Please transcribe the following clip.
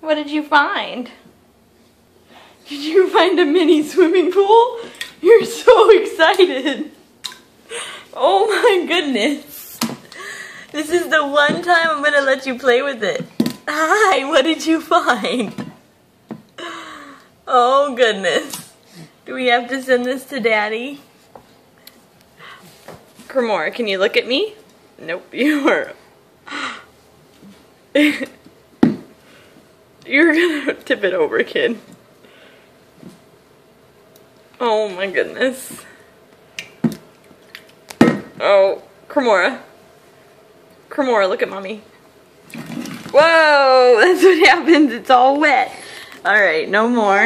What did you find? Did you find a mini swimming pool? You're so excited. Oh my goodness. This is the one time I'm gonna let you play with it. Hi, what did you find? Oh goodness. Do we have to send this to Daddy? Cremora, can you look at me? Nope, you are. You're gonna tip it over, kid. Oh my goodness. Oh, Cremora. Cremora, look at mommy. Whoa, that's what happens. It's all wet. All right, no more.